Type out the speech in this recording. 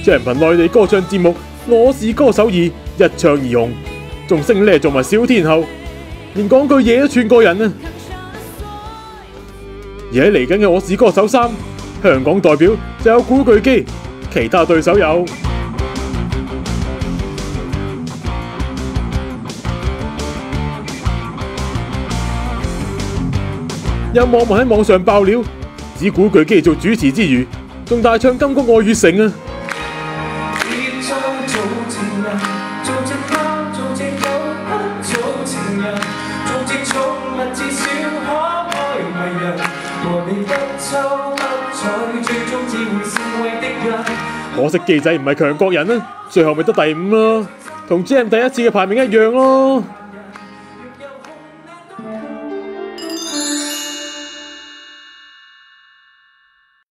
將人憑內地歌唱節目《我是歌手2》一唱而紅，仲升呢做埋小天后，連講句嘢都串過人啊！而喺嚟緊嘅《我是歌手3》，香港代表就有古巨基，其他對手有網民喺網上爆料，指古巨基做主持之餘，仲大唱金曲愛粵城啊！可惜基仔唔係強國人啊，最後咪得第5咯，同 GM 第一次嘅排名一樣咯。